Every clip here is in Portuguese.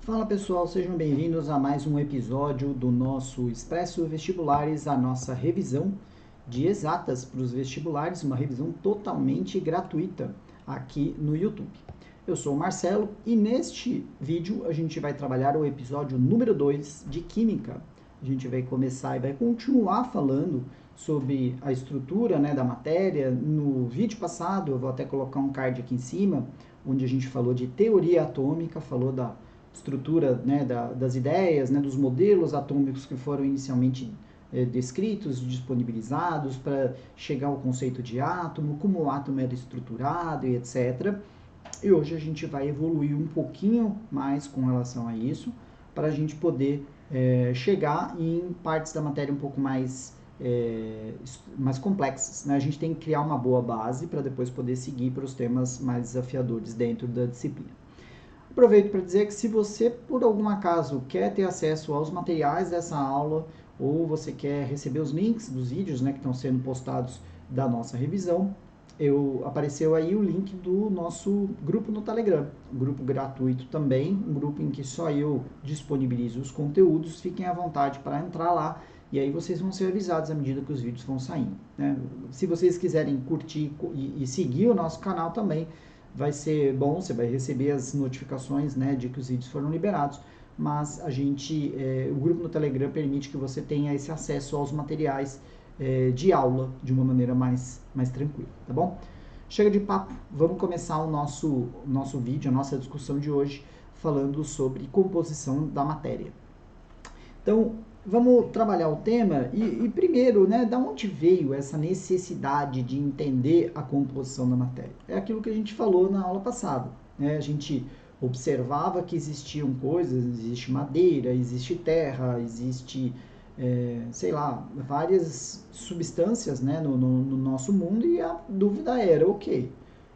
Fala pessoal, sejam bem-vindos a mais um episódio do nosso Expresso Vestibulares, a nossa revisão de exatas para os vestibulares, uma revisão totalmente gratuita aqui no YouTube. Eu sou o Marcelo e neste vídeo a gente vai trabalhar o episódio número 2 de Química. A gente vai começar e vai continuar falando sobre a estrutura, da matéria. No vídeo passado, eu vou até colocar um card aqui em cima, onde a gente falou de teoria atômica, falou da estrutura, das ideias, dos modelos atômicos que foram inicialmente descritos, disponibilizados para chegar ao conceito de átomo, como o átomo era estruturado e etc. E hoje a gente vai evoluir um pouquinho mais com relação a isso, para a gente poder chegar em partes da matéria um pouco mais complexas. A gente tem que criar uma boa base para depois poder seguir para os temas mais desafiadores dentro da disciplina. Aproveito para dizer que se você, por algum acaso, quer ter acesso aos materiais dessa aula, ou você quer receber os links dos vídeos que estão sendo postados da nossa revisão, apareceu aí o link do nosso grupo no Telegram, um grupo gratuito também, um grupo em que só eu disponibilizo os conteúdos. Fiquem à vontade para entrar lá, e aí vocês vão ser avisados à medida que os vídeos vão saindo. Se vocês quiserem curtir e seguir o nosso canal também, vai ser bom, você vai receber as notificações de que os vídeos foram liberados, mas o grupo no Telegram permite que você tenha esse acesso aos materiais de aula de uma maneira mais tranquila, tá bom? Chega de papo, vamos começar o nosso vídeo, a nossa discussão de hoje, falando sobre composição da matéria. Então, vamos trabalhar o tema e primeiro, da onde veio essa necessidade de entender a composição da matéria? É aquilo que a gente falou na aula passada. A gente observava que existiam coisas, existe madeira, existe terra, existe, várias substâncias no nosso mundo, e a dúvida era, ok,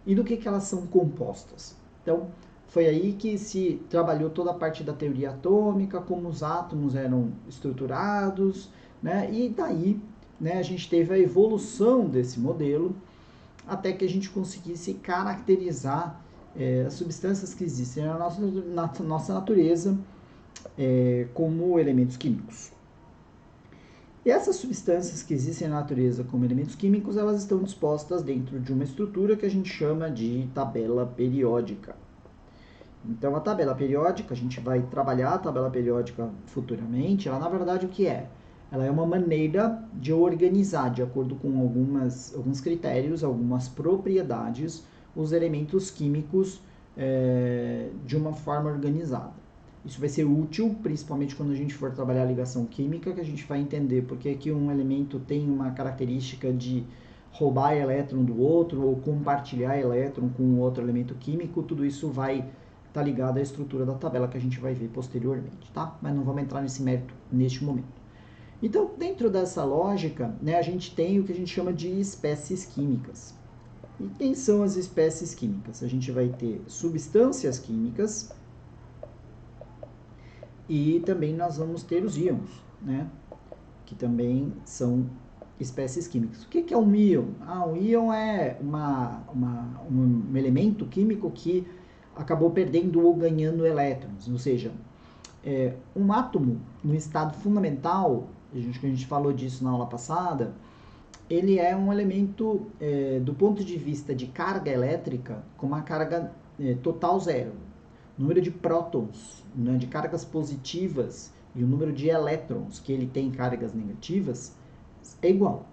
e do que elas são compostas? Então, foi aí que se trabalhou toda a parte da teoria atômica, como os átomos eram estruturados, e daí a gente teve a evolução desse modelo até que a gente conseguisse caracterizar as substâncias que existem na nossa natureza como elementos químicos. E essas substâncias que existem na natureza como elementos químicos, elas estão dispostas dentro de uma estrutura que a gente chama de tabela periódica. Então, a tabela periódica, a gente vai trabalhar a tabela periódica futuramente. Ela, na verdade, o que é? Ela é uma maneira de organizar, de acordo com alguns critérios, algumas propriedades, os elementos químicos de uma forma organizada. Isso vai ser útil, principalmente quando a gente for trabalhar a ligação química, que a gente vai entender por que um elemento tem uma característica de roubar elétron do outro ou compartilhar elétron com outro elemento químico. Tudo isso vai está ligado à estrutura da tabela que a gente vai ver posteriormente, tá? Mas não vamos entrar nesse mérito neste momento. Então, dentro dessa lógica, a gente tem o que a gente chama de espécies químicas. E quem são as espécies químicas? A gente vai ter substâncias químicas e também nós vamos ter os íons, que também são espécies químicas. O que é um íon? Um íon é um elemento químico que acabou perdendo ou ganhando elétrons, ou seja, um átomo no estado fundamental, a gente falou disso na aula passada, ele é um elemento, do ponto de vista de carga elétrica, com uma carga total zero. O número de prótons, de cargas positivas, e o número de elétrons que ele tem cargas negativas é igual.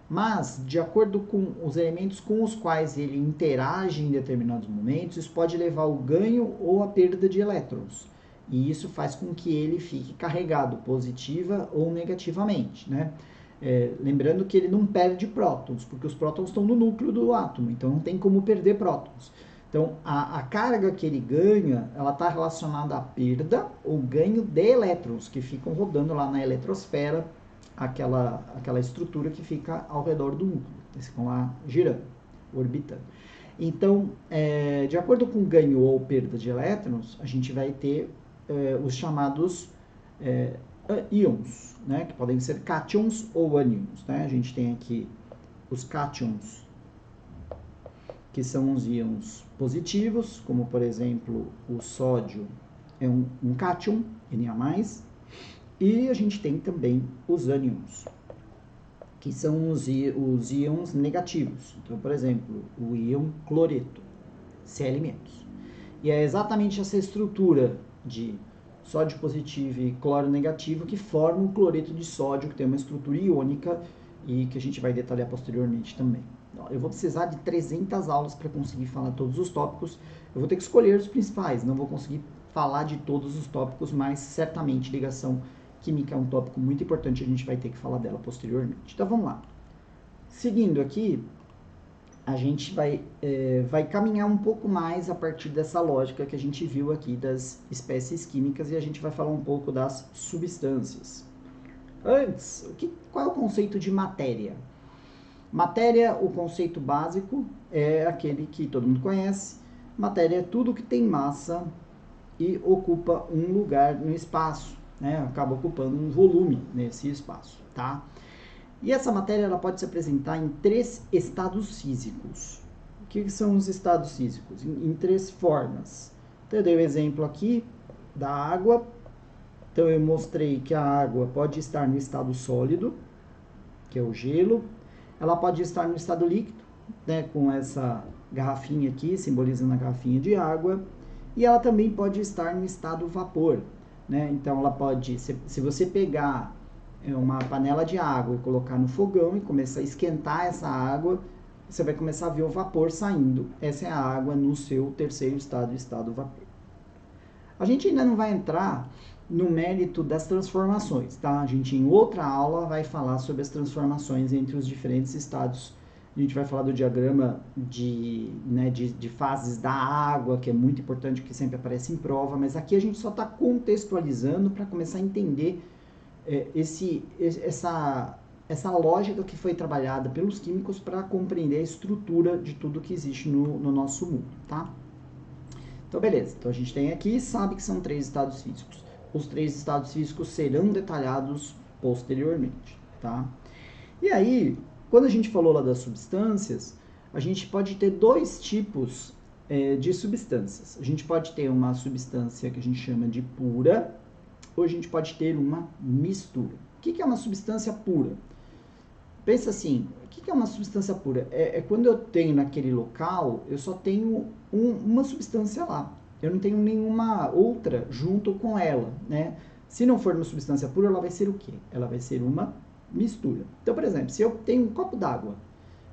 Mas, de acordo com os elementos com os quais ele interage em determinados momentos, isso pode levar ao ganho ou à perda de elétrons. E isso faz com que ele fique carregado positiva ou negativamente, lembrando que ele não perde prótons, porque os prótons estão no núcleo do átomo, então não tem como perder prótons. Então, a carga que ele ganha, ela está relacionada à perda ou ganho de elétrons, que ficam rodando lá na eletrosfera, aquela estrutura que fica ao redor do núcleo. Eles ficam lá girando, orbitando. Então, de acordo com ganho ou perda de elétrons, a gente vai ter os chamados íons, que podem ser cátions ou ânions. A gente tem aqui os cátions, que são os íons positivos, como por exemplo o sódio é um cátion, Na+, e a gente tem também os ânions, que são os íons negativos. Então, por exemplo, o íon cloreto, Cl-. E é exatamente essa estrutura de sódio positivo e cloro negativo que forma o cloreto de sódio, que tem uma estrutura iônica e que a gente vai detalhar posteriormente também. Eu vou precisar de 300 aulas para conseguir falar todos os tópicos. Eu vou ter que escolher os principais, não vou conseguir falar de todos os tópicos, mas certamente ligação química é um tópico muito importante, a gente vai ter que falar dela posteriormente. Então vamos lá. Seguindo aqui, a gente vai caminhar um pouco mais a partir dessa lógica que a gente viu aqui das espécies químicas e a gente vai falar um pouco das substâncias. Antes, qual é o conceito de matéria? Matéria, o conceito básico é aquele que todo mundo conhece. Matéria é tudo que tem massa e ocupa um lugar no espaço, né? Acaba ocupando um volume nesse espaço, tá? E essa matéria ela pode se apresentar em 3 estados físicos. O que são os estados físicos? Em 3 formas. Então, eu dei o exemplo aqui da água. Então, eu mostrei que a água pode estar no estado sólido, que é o gelo. Ela pode estar no estado líquido, né, com essa garrafinha aqui, simbolizando a garrafinha de água. E ela também pode estar no estado vapor, né? Então, ela pode, se você pegar uma panela de água e colocar no fogão e começar a esquentar essa água, você vai começar a ver o vapor saindo. Essa é a água no seu terceiro estado, estado vapor. A gente ainda não vai entrar no mérito das transformações, tá? A gente em outra aula vai falar sobre as transformações entre os diferentes estados. A gente vai falar do diagrama de fases da água, que é muito importante, que sempre aparece em prova, mas aqui a gente só está contextualizando para começar a entender essa lógica que foi trabalhada pelos químicos para compreender a estrutura de tudo que existe no nosso mundo, tá? Então, beleza. Então, a gente tem aqui, sabe que são 3 estados físicos. Os 3 estados físicos serão detalhados posteriormente, tá? E aí, quando a gente falou lá das substâncias, a gente pode ter 2 tipos de substâncias. A gente pode ter uma substância que a gente chama de pura, ou a gente pode ter uma mistura. O que é uma substância pura? Pensa assim, o que é uma substância pura? É quando eu tenho naquele local, eu só tenho uma substância lá. Eu não tenho nenhuma outra junto com ela, né? Se não for uma substância pura, ela vai ser o quê? Ela vai ser uma mistura. Então, por exemplo, se eu tenho um copo d'água,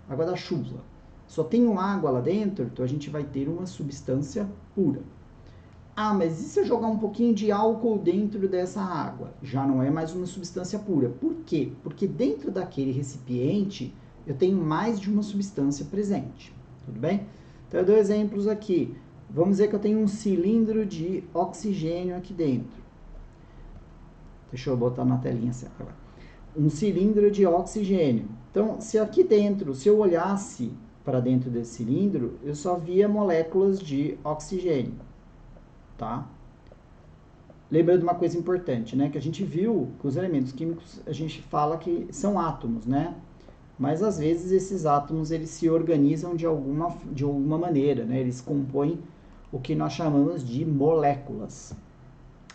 água da chuva, só tenho água lá dentro, então a gente vai ter uma substância pura. Ah, mas e se eu jogar um pouquinho de álcool dentro dessa água? Já não é mais uma substância pura. Por quê? Porque dentro daquele recipiente eu tenho mais de uma substância presente. Tudo bem? Então eu dou exemplos aqui. Vamos dizer que eu tenho um cilindro de oxigênio aqui dentro. Deixa eu botar na telinha certa agora. Um cilindro de oxigênio. Então, se aqui dentro, se eu olhasse para dentro desse cilindro, eu só via moléculas de oxigênio. Tá? Lembrando uma coisa importante, né? Que a gente viu que os elementos químicos, a gente fala que são átomos, né? Mas às vezes esses átomos eles se organizam de alguma maneira, né? Eles compõem o que nós chamamos de moléculas.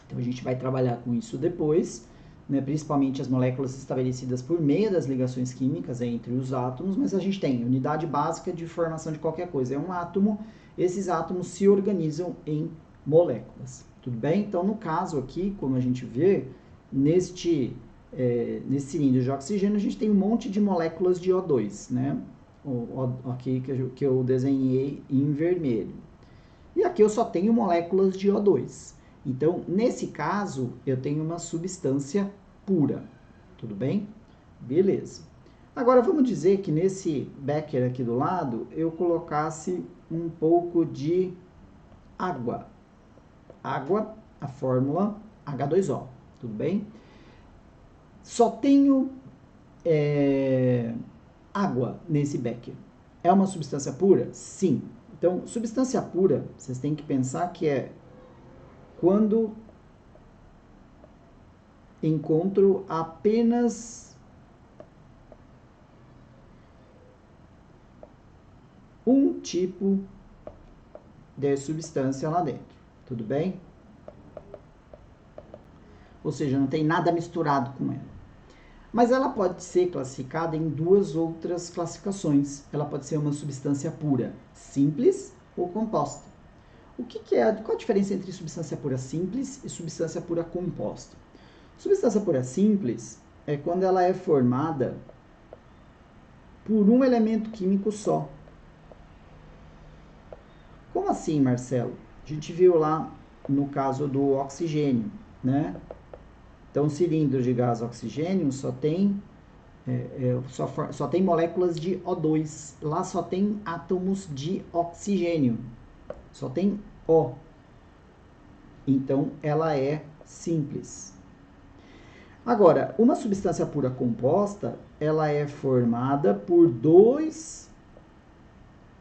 Então a gente vai trabalhar com isso depois, né? Principalmente as moléculas estabelecidas por meio das ligações químicas entre os átomos, mas a gente tem unidade básica de formação de qualquer coisa. É um átomo, esses átomos se organizam em moléculas, tudo bem? Então, no caso aqui, como a gente vê, nesse cilindro de oxigênio, a gente tem um monte de moléculas de O2, né? Aqui que eu desenhei em vermelho. E aqui eu só tenho moléculas de O2. Então, nesse caso, eu tenho uma substância pura, tudo bem? Beleza. Agora, vamos dizer que nesse becker aqui do lado, eu colocasse um pouco de água. Água, a fórmula H2O, tudo bem? Só tenho água nesse becker. É uma substância pura? Sim. Então, substância pura, vocês têm que pensar que é quando encontro apenas um tipo de substância lá dentro, tudo bem? ou seja, não tem nada misturado com ela. Mas ela pode ser classificada em duas outras classificações. Ela pode ser uma substância pura simples ou composta. Qual a diferença entre substância pura simples e substância pura composta? Substância pura simples é quando ela é formada por um elemento químico só. Como assim, Marcelo? A gente viu lá no caso do oxigênio, né? Então, cilindros de gás oxigênio só tem moléculas de O2. Lá só tem átomos de oxigênio. Só tem O. Então, ela é simples. Agora, uma substância pura composta, ela é formada por dois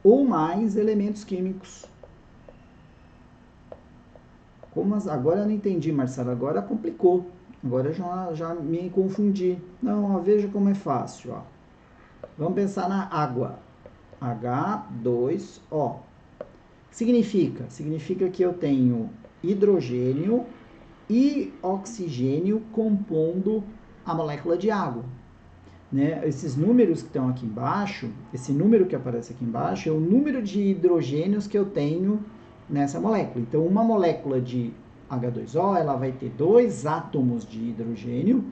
ou mais elementos químicos. Agora eu não entendi, Marcelo. Agora complicou. Agora eu já me confundi. Não, ó, veja como é fácil. Ó. Vamos pensar na água. H2O. O que significa? Significa que eu tenho hidrogênio e oxigênio compondo a molécula de água. Né? Esses números que estão aqui embaixo, esse número que aparece aqui embaixo é o número de hidrogênios que eu tenho nessa molécula. Então, uma molécula de H2O, ela vai ter 2 átomos de hidrogênio,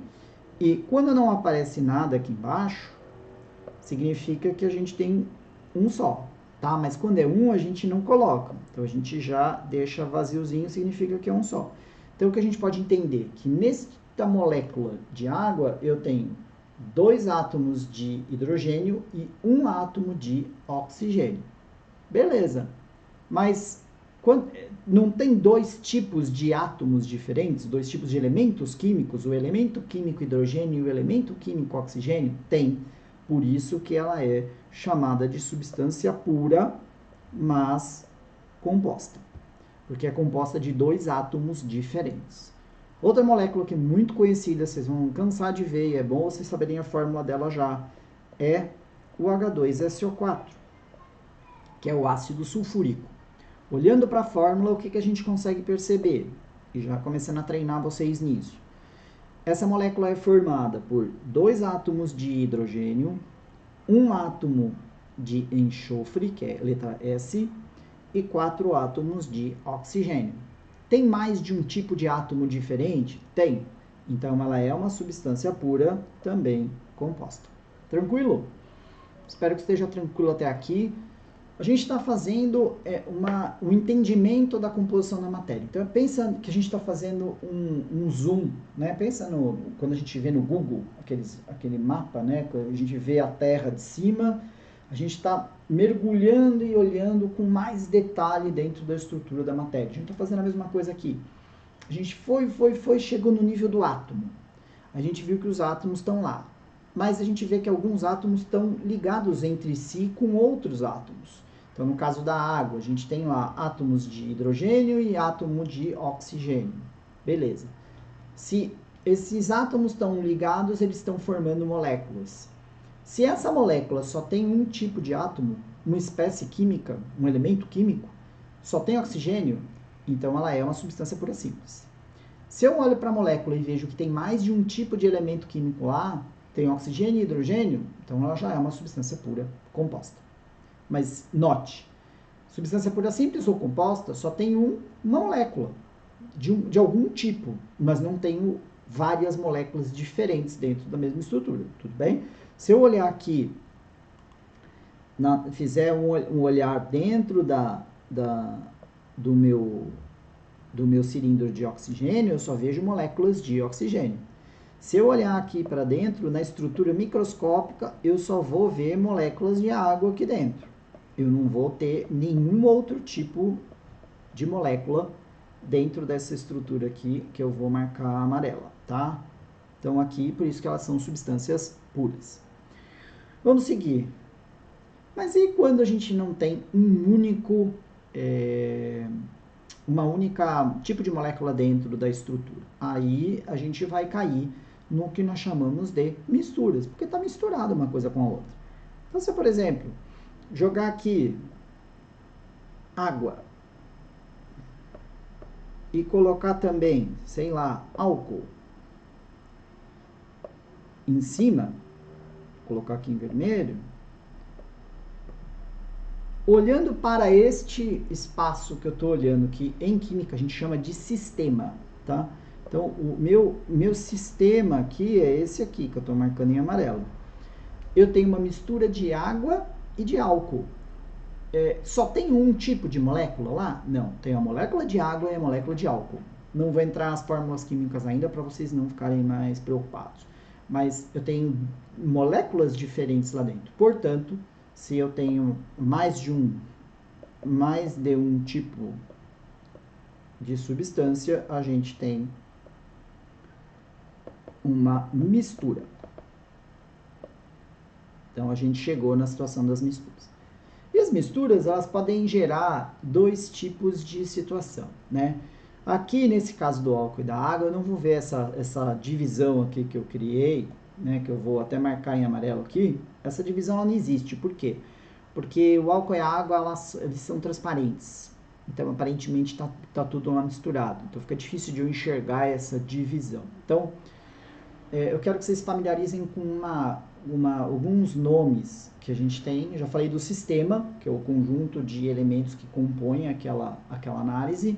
e quando não aparece nada aqui embaixo, significa que a gente tem um só, tá? Mas quando é um, a gente não coloca. Então, a gente já deixa vaziozinho, significa que é um só. Então, o que a gente pode entender? Que nesta molécula de água, eu tenho 2 átomos de hidrogênio e 1 átomo de oxigênio. Beleza. Mas não tem 2 tipos de átomos diferentes, 2 tipos de elementos químicos, o elemento químico hidrogênio e o elemento químico oxigênio? Tem. Por isso que ela é chamada de substância pura, mas composta. Porque é composta de 2 átomos diferentes. Outra molécula que é muito conhecida, vocês vão cansar de ver, e é bom vocês saberem a fórmula dela já, é o H2SO4, que é o ácido sulfúrico. Olhando para a fórmula, o que a gente consegue perceber? E já começando a treinar vocês nisso. Essa molécula é formada por 2 átomos de hidrogênio, 1 átomo de enxofre, que é a letra S, e 4 átomos de oxigênio. Tem mais de um tipo de átomo diferente? Tem. Então, ela é uma substância pura, também composta. Tranquilo? Espero que esteja tranquilo até aqui. A gente está fazendo um entendimento da composição da matéria. Então, pensa que a gente está fazendo um zoom, né? Pensa quando a gente vê no Google aquele mapa, né? Quando a gente vê a Terra de cima, a gente está mergulhando e olhando com mais detalhe dentro da estrutura da matéria. A gente está fazendo a mesma coisa aqui. A gente chegou no nível do átomo. A gente viu que os átomos estão lá. Mas a gente vê que alguns átomos estão ligados entre si com outros átomos. Então, no caso da água, a gente tem lá átomos de hidrogênio e átomo de oxigênio. Beleza. Se esses átomos estão ligados, eles estão formando moléculas. Se essa molécula só tem um tipo de átomo, uma espécie química, um elemento químico, só tem oxigênio, então ela é uma substância pura simples. Se eu olho para a molécula e vejo que tem mais de um tipo de elemento químico lá, tem oxigênio e hidrogênio, então ela já é uma substância pura composta. Mas note, substância pura simples ou composta só tem uma molécula de algum tipo, mas não tem várias moléculas diferentes dentro da mesma estrutura, tudo bem? Se eu olhar aqui, fizer um olhar dentro do meu cilindro de oxigênio, eu só vejo moléculas de oxigênio. Se eu olhar aqui para dentro, na estrutura microscópica, eu só vou ver moléculas de água aqui dentro. Eu não vou ter nenhum outro tipo de molécula dentro dessa estrutura aqui, que eu vou marcar amarela, tá? Então aqui, por isso que elas são substâncias puras. Vamos seguir. Mas e quando a gente não tem uma única tipo de molécula dentro da estrutura? Aí a gente vai cair no que nós chamamos de misturas, porque está misturada uma coisa com a outra. Então, se, por exemplo, jogar aqui água e colocar também, sei lá, álcool, em cima, vou colocar aqui em vermelho, olhando para este espaço que eu estou olhando, que em química a gente chama de sistema, tá? Então, o meu sistema aqui é esse aqui, que eu estou marcando em amarelo. Eu tenho uma mistura de água e de álcool. Só tem um tipo de molécula lá? Não, tem a molécula de água e a molécula de álcool. Não vou entrar nas fórmulas químicas ainda para vocês não ficarem mais preocupados. Mas eu tenho moléculas diferentes lá dentro. Portanto, se eu tenho mais de um tipo de substância, a gente tem uma mistura. Então, a gente chegou na situação das misturas. E as misturas, elas podem gerar dois tipos de situação, né? Aqui, nesse caso do álcool e da água, eu não vou ver essa divisão aqui que eu criei, né? Que eu vou até marcar em amarelo aqui. Essa divisão, ela não existe. Por quê? Porque o álcool e a água, eles são transparentes. Então, aparentemente, tá tudo lá misturado. Então, fica difícil de eu enxergar essa divisão. Então, eu quero que vocês familiarizem com alguns nomes que a gente tem. Eu já falei do sistema, que é o conjunto de elementos que compõem aquela análise.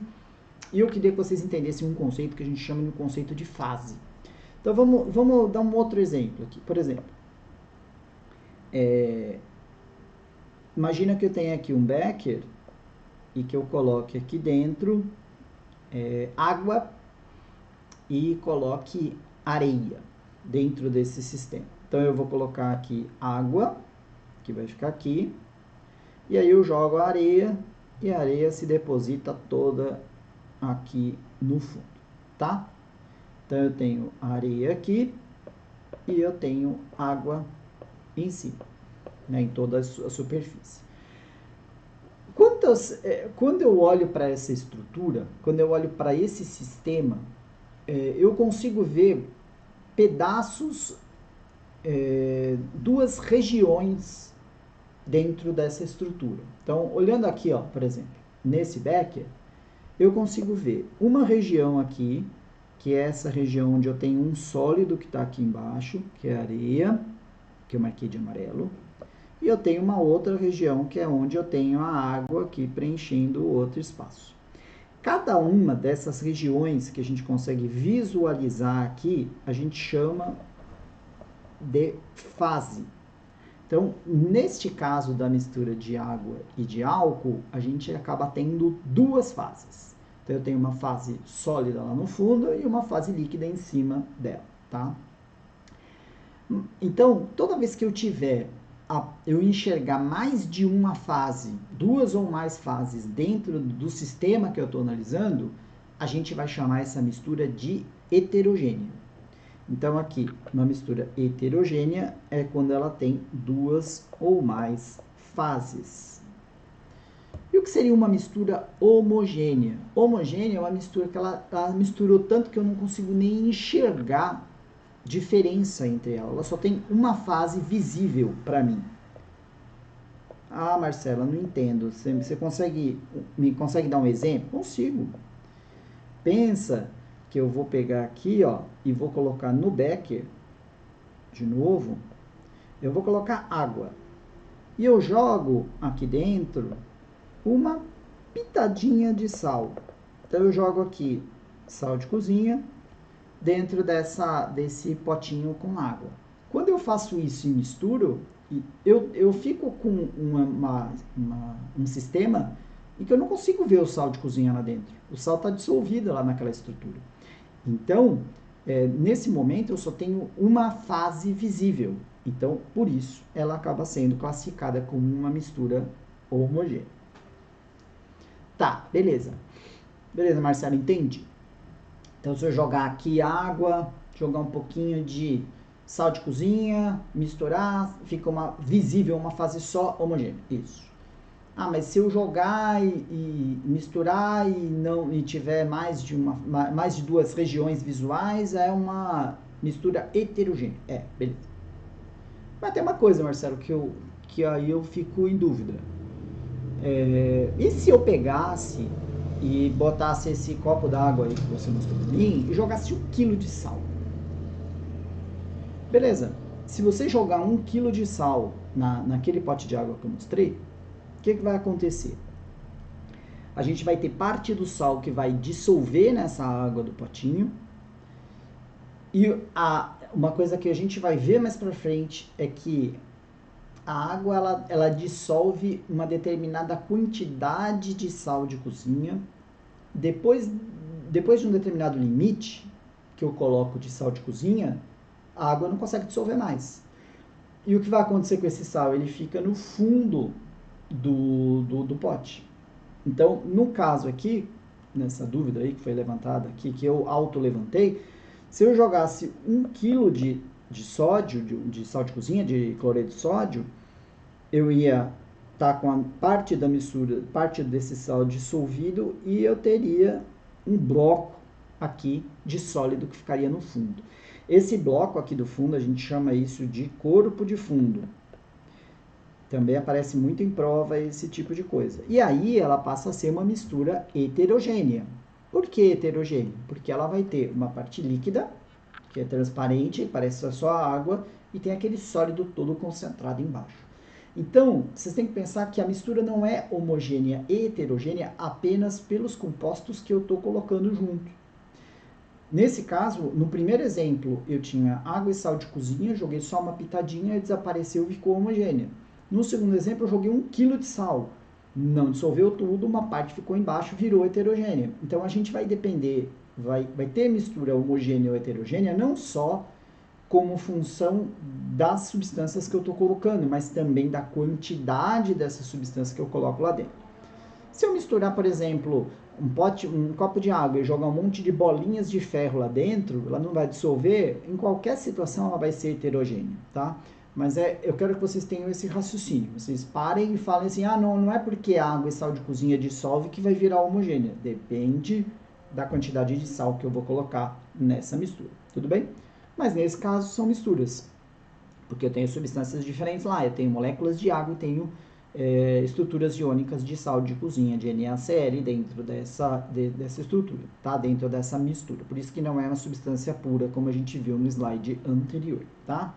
E eu queria que vocês entendessem um conceito que a gente chama de conceito de fase. Então, vamos dar um outro exemplo aqui. Por exemplo, imagina que eu tenha aqui um becker e que eu coloque aqui dentro água e coloque areia dentro desse sistema. Então, eu vou colocar aqui água, que vai ficar aqui, e aí eu jogo a areia, e a areia se deposita toda aqui no fundo, tá? Então, eu tenho areia aqui, e eu tenho água em cima, né, em toda a superfície. Quando eu olho para essa estrutura, quando eu olho para esse sistema, eu consigo ver pedaços, duas regiões dentro dessa estrutura. Então, olhando aqui, ó, por exemplo, nesse becker, eu consigo ver uma região aqui, que é essa região onde eu tenho um sólido que está aqui embaixo, que é a areia, que eu marquei de amarelo, e eu tenho uma outra região que é onde eu tenho a água aqui preenchendo o outro espaço. Cada uma dessas regiões que a gente consegue visualizar aqui, a gente chama de fase. Então, neste caso da mistura de água e de álcool, a gente acaba tendo duas fases. Então, eu tenho uma fase sólida lá no fundo e uma fase líquida em cima dela, tá? Então, toda vez que eu enxergar mais de uma fase, duas ou mais fases dentro do sistema que eu estou analisando, a gente vai chamar essa mistura de heterogênea. Então, aqui, uma mistura heterogênea é quando ela tem duas ou mais fases. E o que seria uma mistura homogênea? Homogênea é uma mistura que ela misturou tanto que eu não consigo nem enxergar diferença entre elas. Ela só tem uma fase visível para mim. Ah, Marcela, não entendo. Você me consegue dar um exemplo? Consigo. Pensa que eu vou pegar aqui, ó, e vou colocar no becker, de novo, eu vou colocar água. E eu jogo aqui dentro uma pitadinha de sal. Então, eu jogo aqui sal de cozinha dentro desse potinho com água. Quando eu faço isso e misturo, eu fico com um sistema em que eu não consigo ver o sal de cozinha lá dentro. O sal está dissolvido lá naquela estrutura. Então, nesse momento, eu só tenho uma fase visível. Então, por isso, ela acaba sendo classificada como uma mistura homogênea. Tá, beleza. Beleza, Marcelo, entende? Então, se eu jogar aqui água, jogar um pouquinho de sal de cozinha, misturar, fica visível uma fase só homogênea. Isso. Ah, mas se eu jogar e misturar e tiver mais de duas regiões visuais, é uma mistura heterogênea. Beleza. Mas tem uma coisa, Marcelo, que aí eu fico em dúvida. E se eu pegasse e botasse esse copo d'água aí que você mostrou pra mim e jogasse 1 quilo de sal? Beleza, se você jogar 1 kg de sal naquele pote de água que eu mostrei, o que vai acontecer? A gente vai ter parte do sal que vai dissolver nessa água do potinho. E uma coisa que a gente vai ver mais pra frente é que a água ela dissolve uma determinada quantidade de sal de cozinha. Depois de um determinado limite que eu coloco de sal de cozinha, a água não consegue dissolver mais. E o que vai acontecer com esse sal? Ele fica no fundo do pote. Então, no caso aqui, nessa dúvida aí que foi levantada aqui, que eu auto-levantei, se eu jogasse 1 kg de sódio, de sal de cozinha, de cloreto de sódio, eu ia estar com a parte da mistura, parte desse sal dissolvido, e eu teria um bloco aqui de sólido que ficaria no fundo. Esse bloco aqui do fundo, a gente chama isso de corpo de fundo. Também aparece muito em prova esse tipo de coisa. E aí ela passa a ser uma mistura heterogênea. Por que heterogênea? Porque ela vai ter uma parte líquida, que é transparente, parece só a água, e tem aquele sólido todo concentrado embaixo. Então, vocês têm que pensar que a mistura não é homogênea e heterogênea apenas pelos compostos que eu estou colocando junto. Nesse caso, no primeiro exemplo, eu tinha água e sal de cozinha, joguei só uma pitadinha e desapareceu e ficou homogênea. No segundo exemplo, eu joguei 1 kg de sal. Não dissolveu tudo, uma parte ficou embaixo, virou heterogênea. Então, a gente vai depender, vai ter mistura homogênea ou heterogênea, não só como função das substâncias que eu estou colocando, mas também da quantidade dessa substância que eu coloco lá dentro. Se eu misturar, por exemplo, um copo de água e jogar um monte de bolinhas de ferro lá dentro, ela não vai dissolver, em qualquer situação ela vai ser heterogênea, tá? Mas eu quero que vocês tenham esse raciocínio. Vocês parem e falem assim, não é porque água e sal de cozinha dissolve que vai virar homogênea. Depende da quantidade de sal que eu vou colocar nessa mistura, tudo bem? Mas nesse caso são misturas, porque eu tenho substâncias diferentes lá. Eu tenho moléculas de água e tenho estruturas iônicas de sal de cozinha, de NaCl, dentro dessa estrutura, tá? Dentro dessa mistura. Por isso que não é uma substância pura, como a gente viu no slide anterior, tá?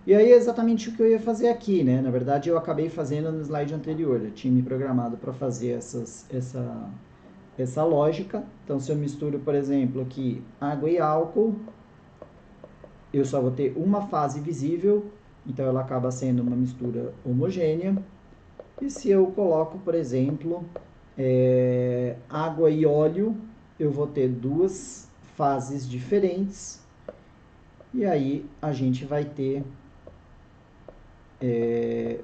E aí é exatamente o que eu ia fazer aqui, né? Na verdade, eu acabei fazendo no slide anterior. Eu tinha me programado para fazer essa lógica. Então, se eu misturo, por exemplo, aqui água e álcool, eu só vou ter uma fase visível, então ela acaba sendo uma mistura homogênea. E se eu coloco, por exemplo, água e óleo, eu vou ter duas fases diferentes. E aí a gente vai ter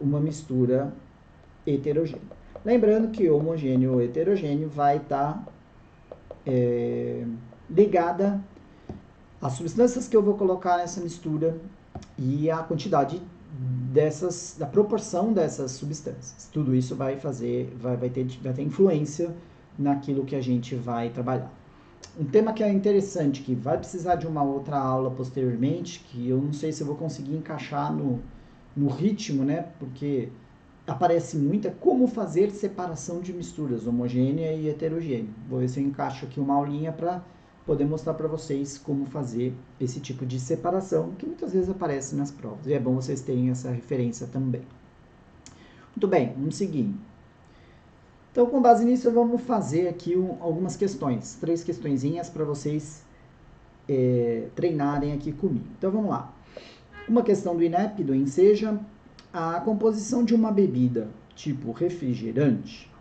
uma mistura heterogênea. Lembrando que homogêneo ou heterogêneo vai estar ligada às substâncias que eu vou colocar nessa mistura e a quantidade da proporção dessas substâncias. Tudo isso vai ter influência naquilo que a gente vai trabalhar. Um tema que é interessante, que vai precisar de uma outra aula posteriormente, que eu não sei se eu vou conseguir encaixar no ritmo, né? Porque aparece muito, é como fazer separação de misturas, homogênea e heterogênea. Vou ver se eu encaixo aqui uma aulinha para poder mostrar para vocês como fazer esse tipo de separação, que muitas vezes aparece nas provas. E é bom vocês terem essa referência também. Muito bem, vamos seguir. Então, com base nisso, vamos fazer aqui algumas questões. 3 questõezinhas para vocês treinarem aqui comigo. Então, vamos lá. Uma questão do INEP, do ENSEJA. A composição de uma bebida, tipo refrigerante,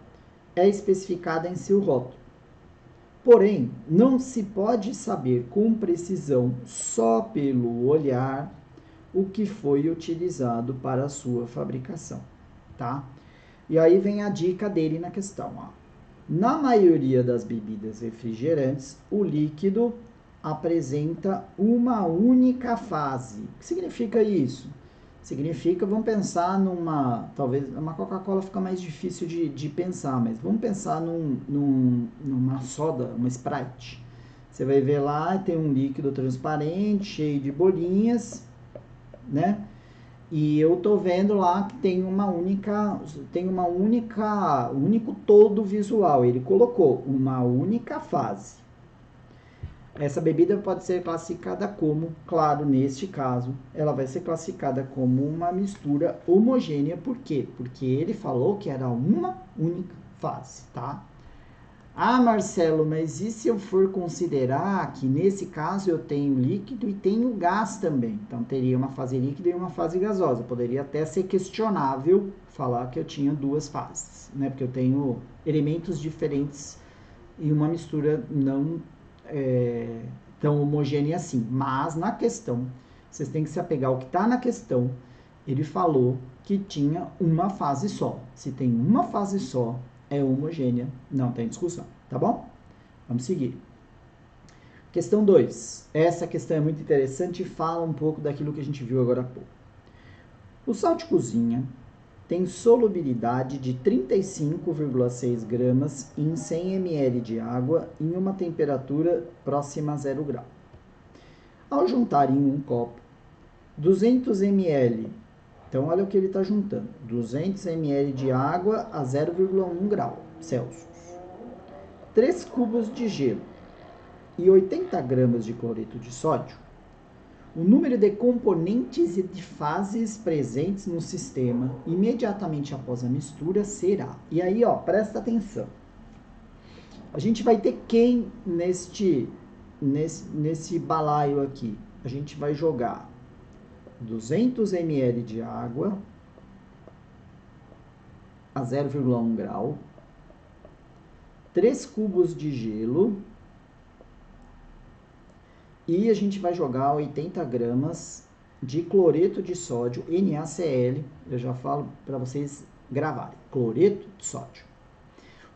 é especificada em seu rótulo. Porém, não se pode saber com precisão, só pelo olhar, o que foi utilizado para a sua fabricação, tá? E aí vem a dica dele na questão, ó. Na maioria das bebidas refrigerantes, o líquido apresenta uma única fase. O que significa isso? Significa, vamos pensar talvez, uma Coca-Cola fica mais difícil de pensar, mas vamos pensar numa soda, uma Sprite. Você vai ver lá, tem um líquido transparente, cheio de bolinhas, né? E eu tô vendo lá que tem um único todo visual. Ele colocou uma única fase. essa bebida pode ser classificada como, claro, neste caso, ela vai ser classificada como uma mistura homogênea. Por quê? Porque ele falou que era uma única fase, tá? Ah, Marcelo, mas e se eu for considerar que nesse caso eu tenho líquido e tenho gás também? Então teria uma fase líquida e uma fase gasosa. Poderia até ser questionável falar que eu tinha duas fases, né? Porque eu tenho elementos diferentes e uma mistura não tão homogênea assim. Mas na questão, vocês têm que se apegar ao que está na questão. Ele falou que tinha uma fase só. Se tem uma fase só, é homogênea, não tem discussão, tá bom? Vamos seguir. Questão 2. Essa questão é muito interessante e fala um pouco daquilo que a gente viu agora há pouco. O sal de cozinha tem solubilidade de 35,6 gramas em 100 ml de água em uma temperatura próxima a 0 grau. Ao juntar em um copo 200 ml, então olha o que ele está juntando, 200 ml de água a 0,1 grau Celsius, 3 cubos de gelo e 80 gramas de cloreto de sódio, o número de componentes e de fases presentes no sistema imediatamente após a mistura será. E aí, ó, presta atenção. A gente vai ter quem nesse balaio aqui? A gente vai jogar 200 ml de água a 0,1 grau, 3 cubos de gelo, e a gente vai jogar 80 gramas de cloreto de sódio, NaCl. Eu já falo para vocês gravarem. Cloreto de sódio.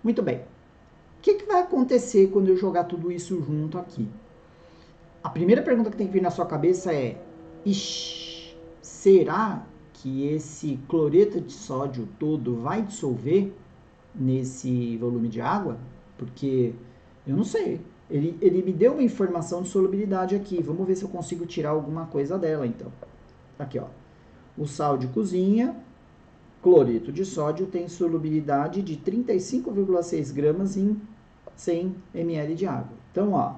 Muito bem. O que vai acontecer quando eu jogar tudo isso junto aqui? A primeira pergunta que tem que vir na sua cabeça é: ixi, será que esse cloreto de sódio todo vai dissolver nesse volume de água? Porque eu não sei. Ele me deu uma informação de solubilidade aqui. Vamos ver se eu consigo tirar alguma coisa dela, então. Aqui, ó. O sal de cozinha, cloreto de sódio, tem solubilidade de 35,6 gramas em 100 ml de água. Então, ó,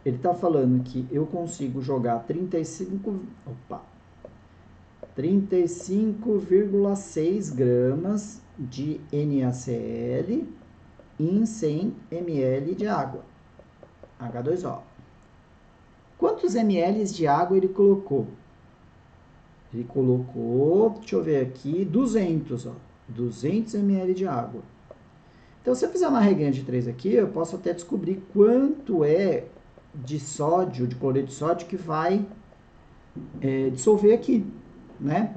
ele está falando que eu consigo jogar 35,6 gramas de NaCl em 100 ml de água. H2O. Quantos ml de água ele colocou? Ele colocou, deixa eu ver aqui, 200, ó. 200 ml de água. Então, se eu fizer uma regrinha de 3 aqui, eu posso até descobrir quanto é de sódio, de cloreto de sódio, que vai dissolver aqui, né?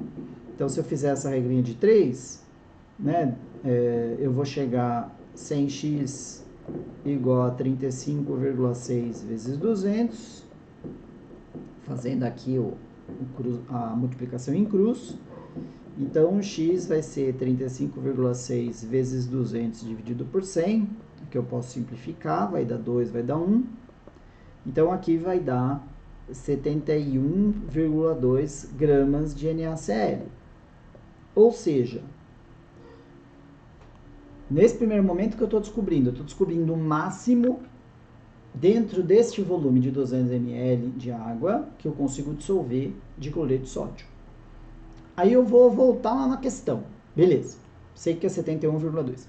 Então, se eu fizer essa regrinha de 3, né, eu vou chegar 100x igual a 35,6 vezes 200, fazendo aqui a multiplicação em cruz. Então, x vai ser 35,6 vezes 200 dividido por 100, que eu posso simplificar, vai dar 2, vai dar 1. Então, aqui vai dar 71,2 gramas de NaCl. Ou seja, nesse primeiro momento que eu estou descobrindo o máximo dentro deste volume de 200 ml de água que eu consigo dissolver de cloreto de sódio. Aí eu vou voltar lá na questão. Beleza, sei que é 71,2.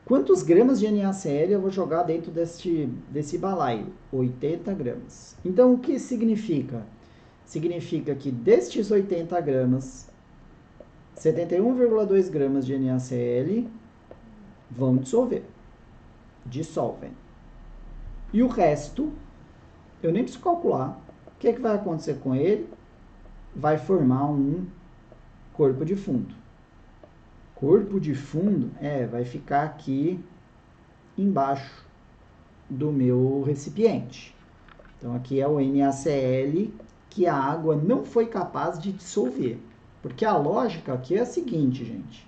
Quantos gramas de NaCl eu vou jogar dentro desse balaio? 80 gramas. Então, o que significa? Significa que destes 80 gramas, 71,2 gramas de NaCl vão dissolver. Dissolvem. E o resto, eu nem preciso calcular. O que vai acontecer com ele? Vai formar um corpo de fundo. Corpo de fundo vai ficar aqui embaixo do meu recipiente. Então, aqui é o NaCl que a água não foi capaz de dissolver. Porque a lógica aqui é a seguinte, gente.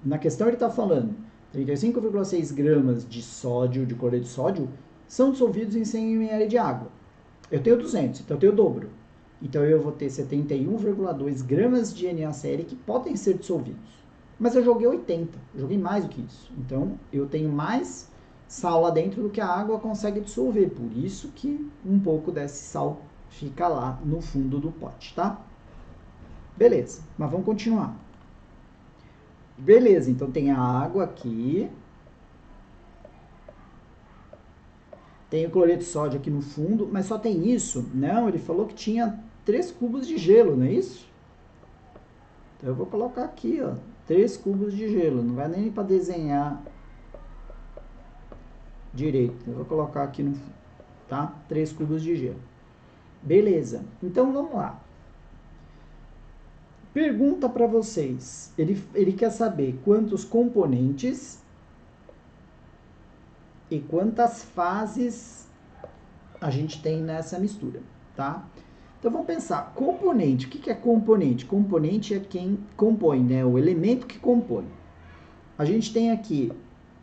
Na questão ele está falando 35,6 gramas de sódio, de cloreto de sódio, são dissolvidos em 100 ml de água. Eu tenho 200, então eu tenho o dobro. Então eu vou ter 71,2 gramas de NaCl que podem ser dissolvidos. Mas eu joguei 80, eu joguei mais do que isso. Então eu tenho mais sal lá dentro do que a água consegue dissolver. Por isso que um pouco desse sal fica lá no fundo do pote, tá? Beleza, mas vamos continuar. Beleza, então tem a água aqui. Tem o cloreto de sódio aqui no fundo, mas só tem isso? Não, ele falou que tinha 3 cubos de gelo, não é isso? Então eu vou colocar aqui, ó, 3 cubos de gelo. Não vai nem para desenhar direito. Eu vou colocar aqui no fundo, tá? 3 cubos de gelo. Beleza. Então vamos lá. Pergunta para vocês. Ele quer saber quantos componentes e quantas fases a gente tem nessa mistura, tá? Então vamos pensar, componente, o que é componente? Componente é quem compõe, né? O elemento que compõe. A gente tem aqui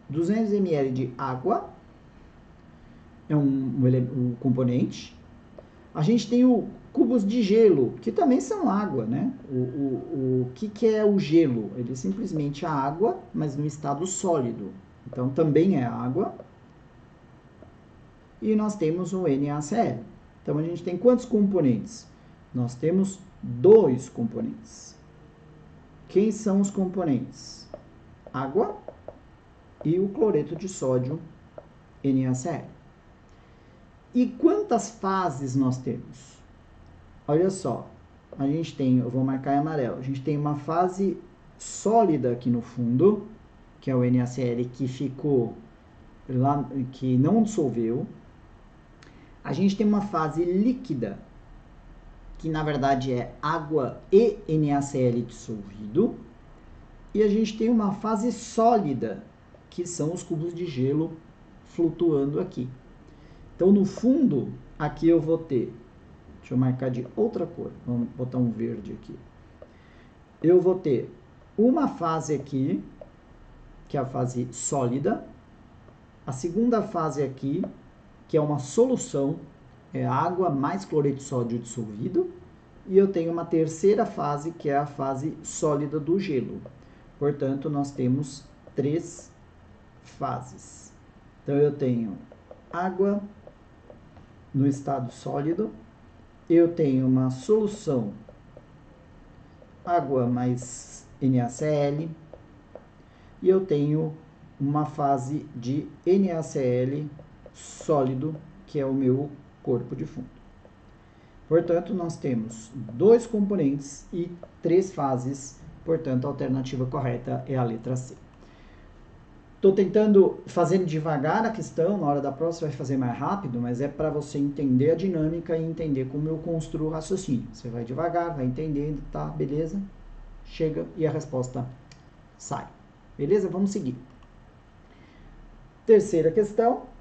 200 ml de água, é um componente. A gente tem o cubos de gelo, que também são água, né? O que é o gelo? Ele é simplesmente a água, mas no estado sólido. Então também é água. E nós temos o NaCl. Então, a gente tem quantos componentes? Nós temos 2 componentes. Quem são os componentes? Água e o cloreto de sódio, NaCl. E quantas fases nós temos? Olha só, a gente tem, eu vou marcar em amarelo, a gente tem uma fase sólida aqui no fundo, que é o NaCl que ficou lá, que não dissolveu. A gente tem uma fase líquida, que na verdade é água e NaCl dissolvido. E a gente tem uma fase sólida, que são os cubos de gelo flutuando aqui. Então, no fundo, aqui eu vou ter, deixa eu marcar de outra cor, vamos botar um verde aqui. Eu vou ter uma fase aqui, que é a fase sólida. A segunda fase aqui, que é uma solução, é água mais cloreto de sódio dissolvido, e eu tenho uma terceira fase, que é a fase sólida do gelo. Portanto, nós temos 3 fases. Então, eu tenho água no estado sólido, eu tenho uma solução, água mais NaCl, e eu tenho uma fase de NaCl sólido, que é o meu corpo de fundo. Portanto, nós temos 2 componentes e 3 fases, portanto, a alternativa correta é a letra C. Estou tentando fazer devagar a questão, na hora da prova você vai fazer mais rápido, mas é para você entender a dinâmica e entender como eu construo o raciocínio. Você vai devagar, vai entendendo, tá? Beleza? Chega e a resposta sai. Beleza? Vamos seguir. Terceira questão,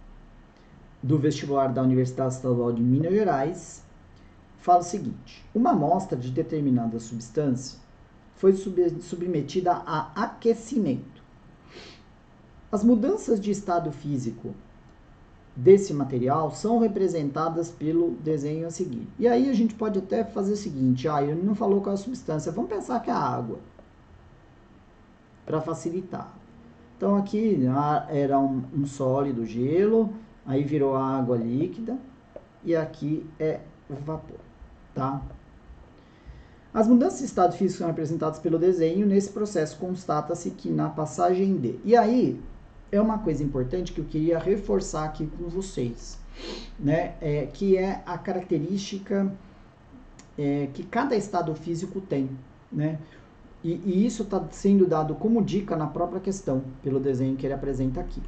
do vestibular da Universidade Estadual de Minas Gerais, fala o seguinte: uma amostra de determinada substância foi submetida a aquecimento. As mudanças de estado físico desse material são representadas pelo desenho a seguir. E aí a gente pode até fazer o seguinte: ele não falou qual é a substância, vamos pensar que é a água, para facilitar. Então aqui era um sólido, gelo, aí virou água líquida, e aqui é o vapor, tá? As mudanças de estado físico são representadas pelo desenho. Nesse processo constata-se que na passagem de... E aí, é uma coisa importante que eu queria reforçar aqui com vocês, né? Que é a característica que cada estado físico tem, né? E isso está sendo dado como dica na própria questão, pelo desenho que ele apresenta aqui.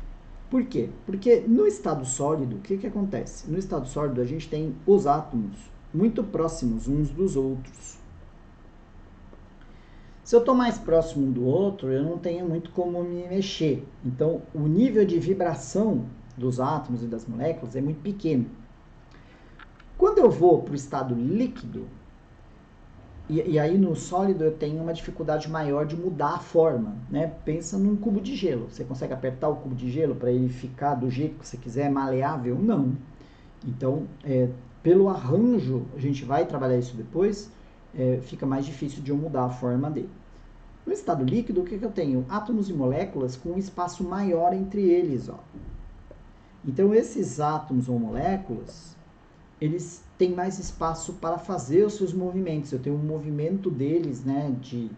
Por quê? Porque no estado sólido, o que acontece? No estado sólido, a gente tem os átomos muito próximos uns dos outros. Se eu estou mais próximo um do outro, eu não tenho muito como me mexer. Então, o nível de vibração dos átomos e das moléculas é muito pequeno. Quando eu vou para o estado líquido, e aí no sólido eu tenho uma dificuldade maior de mudar a forma, né? Pensa num cubo de gelo. Você consegue apertar o cubo de gelo para ele ficar do jeito que você quiser, maleável? Não. Então, pelo arranjo, a gente vai trabalhar isso depois, fica mais difícil de eu mudar a forma dele. No estado líquido, o que eu tenho? Átomos e moléculas com um espaço maior entre eles, ó. Então, esses átomos ou moléculas, eles têm mais espaço para fazer os seus movimentos. Eu tenho um movimento deles, né, de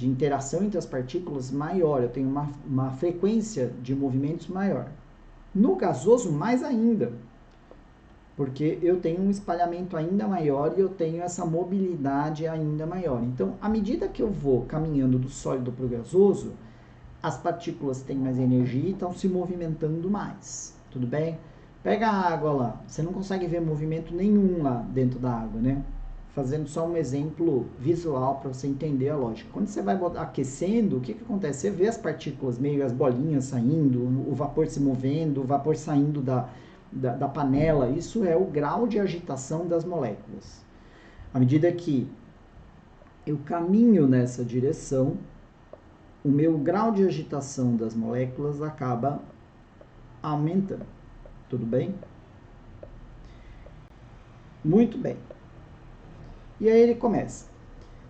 interação entre as partículas maior. Eu tenho uma frequência de movimentos maior. No gasoso, mais ainda, porque eu tenho um espalhamento ainda maior e eu tenho essa mobilidade ainda maior. Então, à medida que eu vou caminhando do sólido para o gasoso, as partículas têm mais energia e estão se movimentando mais, tudo bem? Pega a água lá, você não consegue ver movimento nenhum lá dentro da água, né? Fazendo só um exemplo visual para você entender a lógica. Quando você vai aquecendo, o que acontece? Você vê as partículas, meio as bolinhas saindo, o vapor se movendo, o vapor saindo da panela. Isso é o grau de agitação das moléculas. À medida que eu caminho nessa direção, o meu grau de agitação das moléculas acaba aumentando. Tudo bem? Muito bem. E aí ele começa.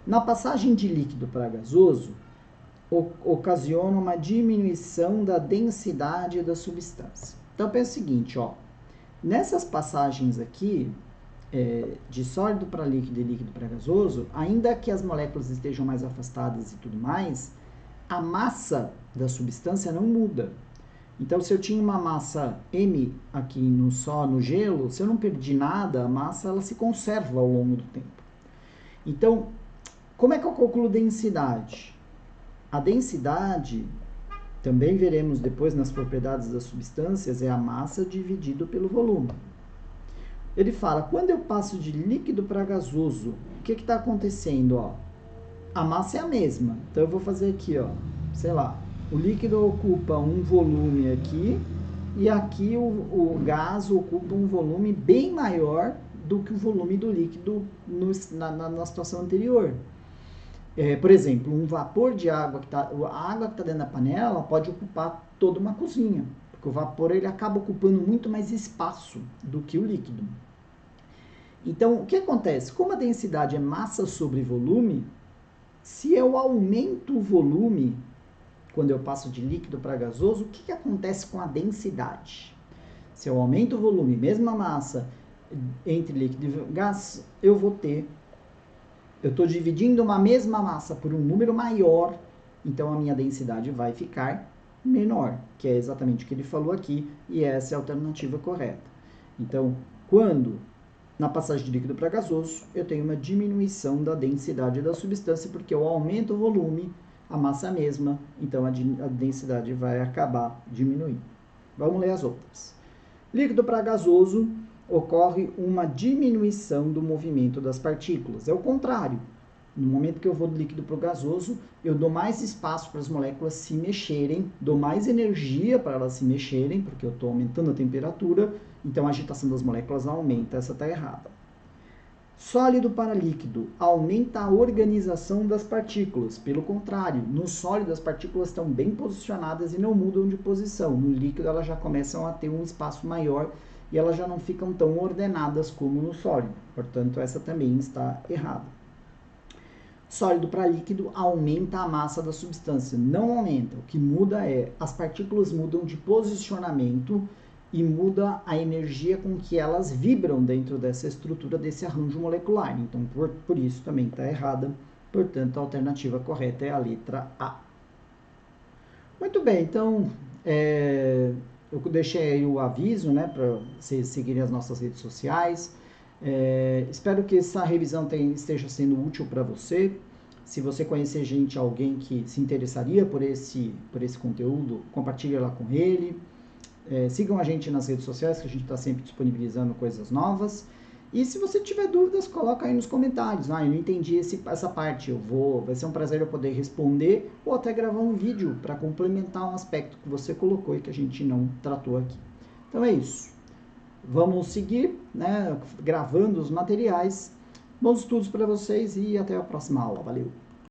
Na passagem de líquido para gasoso, ocasiona uma diminuição da densidade da substância. Então pensa o seguinte, ó. Nessas passagens aqui, de sólido para líquido e líquido para gasoso, ainda que as moléculas estejam mais afastadas e tudo mais, a massa da substância não muda. Então, se eu tinha uma massa M aqui no gelo, se eu não perdi nada, a massa ela se conserva ao longo do tempo. Então, como é que eu calculo densidade? A densidade, também veremos depois nas propriedades das substâncias, é a massa dividido pelo volume. Ele fala, quando eu passo de líquido para gasoso, o que está acontecendo? Ó? A massa é a mesma. Então, eu vou fazer aqui, ó, sei lá, o líquido ocupa um volume aqui, e aqui o gás ocupa um volume bem maior do que o volume do líquido na situação anterior. Por exemplo, um vapor de água, a água que está dentro da panela pode ocupar toda uma cozinha, porque o vapor ele acaba ocupando muito mais espaço do que o líquido. Então, o que acontece? Como a densidade é massa sobre volume, se eu aumento o volume, quando eu passo de líquido para gasoso, o que acontece com a densidade? Se eu aumento o volume, mesma massa, entre líquido e gás, eu estou dividindo uma mesma massa por um número maior, então a minha densidade vai ficar menor, que é exatamente o que ele falou aqui, e essa é a alternativa correta. Então, quando na passagem de líquido para gasoso, eu tenho uma diminuição da densidade da substância, porque eu aumento o volume, a massa é a mesma, então a densidade vai acabar diminuindo. Vamos ler as outras. Líquido para gasoso, ocorre uma diminuição do movimento das partículas. É o contrário. No momento que eu vou do líquido para o gasoso, eu dou mais espaço para as moléculas se mexerem, dou mais energia para elas se mexerem, porque eu estou aumentando a temperatura, então a agitação das moléculas aumenta. Essa está errada. Sólido para líquido, aumenta a organização das partículas. Pelo contrário, no sólido as partículas estão bem posicionadas e não mudam de posição. No líquido elas já começam a ter um espaço maior e elas já não ficam tão ordenadas como no sólido. Portanto, essa também está errada. Sólido para líquido aumenta a massa da substância. Não aumenta. O que muda é as partículas mudam de posicionamento e muda a energia com que elas vibram dentro dessa estrutura, desse arranjo molecular. Então, por isso também está errada. Portanto, a alternativa correta é a letra A. Muito bem, então, eu deixei aí o aviso, né, para vocês seguirem as nossas redes sociais. Espero que essa revisão esteja sendo útil para você. Se você conhecer alguém que se interessaria por esse conteúdo, compartilhe lá com ele. Sigam a gente nas redes sociais, que a gente está sempre disponibilizando coisas novas. E se você tiver dúvidas, coloca aí nos comentários. Eu não entendi essa parte, vai ser um prazer eu poder responder ou até gravar um vídeo para complementar um aspecto que você colocou e que a gente não tratou aqui. Então é isso. Vamos seguir, né, gravando os materiais. Bons estudos para vocês e até a próxima aula. Valeu!